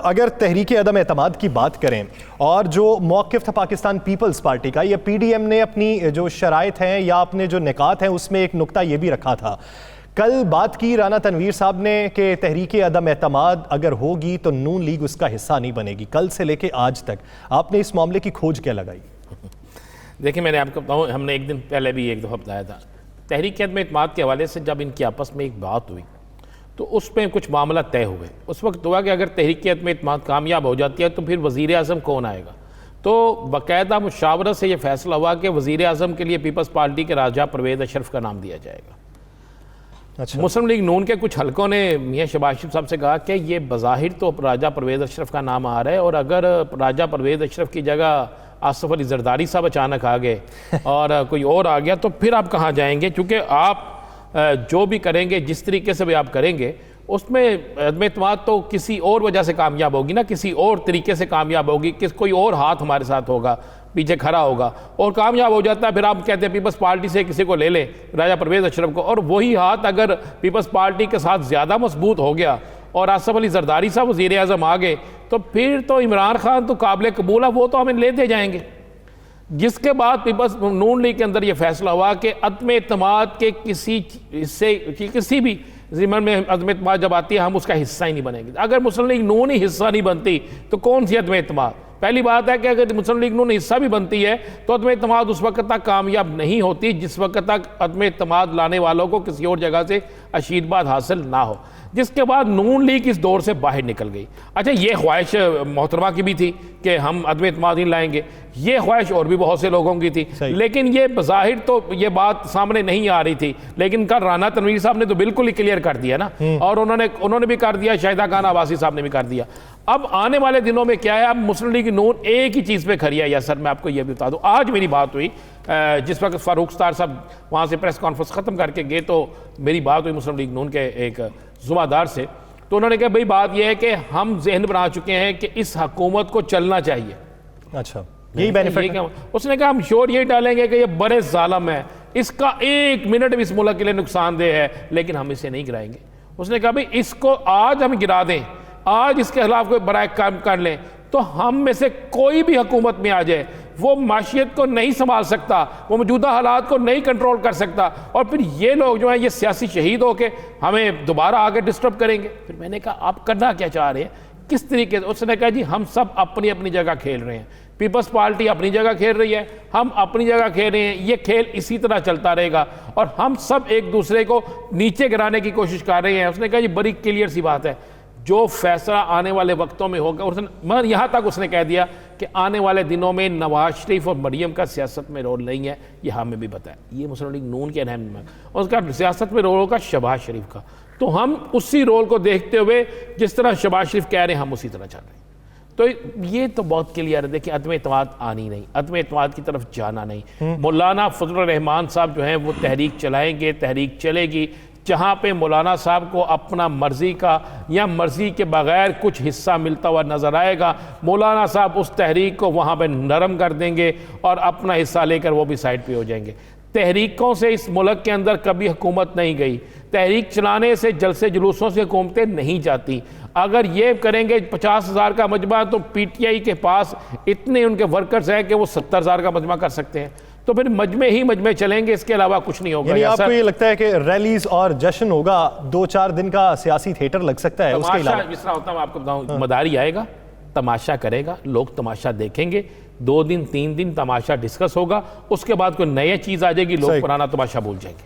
अगर तहरीक अदम एतमाद की बात करें और जो मौक़िफ़ था पाकिस्तान पीपल्स पार्टी का, या पीडीएम ने अपनी जो शराइत हैं या अपने जो निकात हैं उसमें एक नुक्ता ये भी रखा था। कल बात की राना तनवीर साहब ने कि तहरीक अदम एतमाद अगर होगी तो नून लीग उसका हिस्सा नहीं बनेगी। कल से लेके आज तक आपने इस मामले की खोज क्या लगाई? देखिए, मैंने आपको बताऊँ, हमने एक दिन पहले भी एक दफ़ा बताया था, तहरीक अदम एतमाद के हवाले से जब इनकी आपस में एक बात हुई तो उस पर कुछ मामला तय हुए। उस वक्त हुआ कि अगर तहरीक अदम एतमाद कामयाब हो जाती है तो फिर वज़ीर आज़म कौन आएगा। तो बाकायदा मुशावरत से ये फैसला हुआ कि वज़ीर आज़म के लिए पीपल्स पार्टी के राजा परवेज़ अशरफ का नाम दिया जाएगा। अच्छा। मुस्लिम लीग नून के कुछ हलकों ने मियाँ शहबाज शरीफ साहब से कहा कि ये बज़ाहिर तो राजा परवेज़ अशरफ का नाम आ रहा है, और अगर राजा परवेज़ अशरफ की जगह आसिफ अली जरदारी साहब अचानक आ गए और कोई और आ गया तो फिर आप कहाँ जाएंगे? क्योंकि आप जो भी करेंगे, जिस तरीके से भी आप करेंगे, उसमें अदम एतमाद तो किसी और वजह से कामयाब होगी ना, किसी और तरीके से कामयाब होगी, कोई और हाथ हमारे साथ होगा, पीछे खड़ा होगा और कामयाब हो जाता है। फिर आप कहते हैं पीपल्स पार्टी से किसी को ले लें, राजा परवेज़ अशरफ को, और वही हाथ अगर पीपल्स पार्टी के साथ ज़्यादा मजबूत हो गया और आसिफ अली जरदारी साहब वज़ीर आज़म आ गए तो फिर तो इमरान खान तो काबिल कबूल है, वो तो हमें लेते जाएंगे। जिसके बाद पीपल्स नून लीग के अंदर यह फैसला हुआ कि अदम एतमाद के किसी हिस्से की किसी भी ज़िम्मन में अदम एतमाद जब आती है हम उसका हिस्सा ही नहीं बनेंगे। अगर मुस्लिम लीग नून ही हिस्सा नहीं बनती तो कौन सी अदम एतमाद? पहली बात है कि अगर मुस्लिम लीग नून हिस्सा भी बनती है तो अदम एतमाद उस वक्त तक कामयाब नहीं होती जिस वक्त तक अदम एतमाद लाने वालों को किसी और जगह से आशीर्वाद हासिल ना हो। जिसके बाद नून लीग इस दौर से बाहर निकल गई। अच्छा, ये ख्वाहिश मोहतरमा की भी थी कि हम अदम एतमाद ही लाएंगे, ये ख्वाहिश और भी बहुत से लोगों की थी, लेकिन ये बज़ाहिर तो ये बात सामने नहीं आ रही थी। लेकिन कल राना तनवीर साहब ने तो बिल्कुल ही क्लियर कर दिया ना, और उन्होंने भी कर दिया, शाहिदा खान अब्बासी साहब ने भी कर दिया। अब आने वाले दिनों में क्या है, अब मुस्लिम लीग नून एक ही चीज़ पे खड़ी है। या सर, मैं आपको ये भी बता दूँ, आज मेरी बात हुई, जिस वक्त फारूक स्टार साहब वहाँ से प्रेस कॉन्फ्रेंस ख़त्म करके गए तो मेरी बात हुई मुस्लिम लीग नून के एक जुम्मेदार से, तो उन्होंने कहा भाई बात यह है कि हम जहन बना चुके हैं कि इस हुकूमत को चलना चाहिए। अच्छा, यही बेनिफिट? उसने कहा हम श्योर यही डालेंगे कि ये बड़े जालिम है, इसका एक मिनट भी इस मुल्क के लिए नुकसानदेह है, लेकिन हम इसे नहीं गिराएंगे। उसने कहा भाई इसको आज हम गिरा दें, आज इसके खिलाफ कोई बड़ा काम कर लें तो हम में से कोई भी हुकूमत में आ जाए वो माशियत को नहीं संभाल सकता, वो मौजूदा हालात को नहीं कंट्रोल कर सकता, और फिर ये लोग जो हैं ये सियासी शहीद होके हमें दोबारा आगे डिस्टर्ब करेंगे। फिर मैंने कहा आप करना क्या चाह रहे हैं, किस तरीके से? उसने कहा जी हम सब अपनी अपनी जगह खेल रहे हैं, पीपल्स पार्टी अपनी जगह खेल रही है, हम अपनी जगह खेल रहे हैं, ये खेल इसी तरह चलता रहेगा और हम सब एक दूसरे को नीचे गिराने की कोशिश कर रहे हैं। उसने कहा जी बड़ी क्लियर सी बात है, जो फैसला आने वाले वक्तों में होगा, मगर यहाँ तक उसने कह दिया कि आने वाले दिनों में नवाज शरीफ और मरियम का सियासत में रोल नहीं है, ये हमें भी पता है। ये मुस्लिम लीग नून के अहम है, और उसका सियासत में रोल होगा शहबाज शरीफ का, तो हम उसी रोल को देखते हुए जिस तरह शहबाज शरीफ कह रहे हैं हम उसी तरह चल रहे हैं। तो ये तो बहुत क्लियर है। देखिए, अदम एतमाद आनी नहीं, अदम एतमाद की तरफ जाना नहीं। मौलाना फजलुर रहमान साहब जो हैं वो तहरीक चलाएंगे, तहरीक चलेगी। जहाँ पे मौलाना साहब को अपना मर्ज़ी का या मर्ज़ी के बग़ैर कुछ हिस्सा मिलता हुआ नज़र आएगा, मौलाना साहब उस तहरीक को वहाँ पे नरम कर देंगे और अपना हिस्सा लेकर वो भी साइड पे हो जाएंगे। तहरीकों से इस मुल्क के अंदर कभी हुकूमत नहीं गई, तहरीक चलाने से जलसे जुलूसों से हुकूमतें नहीं जाती। अगर ये करेंगे 50,000 का मजमा, तो PTI के पास इतने उनके वर्कर्स हैं कि वो 70,000 का मजमा कर सकते हैं। तो फिर मजमे ही मजमे चलेंगे, इसके अलावा कुछ नहीं होगा। आपको ये लगता है कि रैलीज और जश्न होगा, 2-4 दिन का सियासी थिएटर लग सकता है? उसके अलावा जिस तरह होता है, मैं आपको बताऊं, मदारी आएगा, तमाशा करेगा, लोग तमाशा देखेंगे, 2 दिन 3 दिन तमाशा डिस्कस होगा, उसके बाद कोई नई चीज़ आ जाएगी, लोग पुराना तमाशा भूल जाएंगे।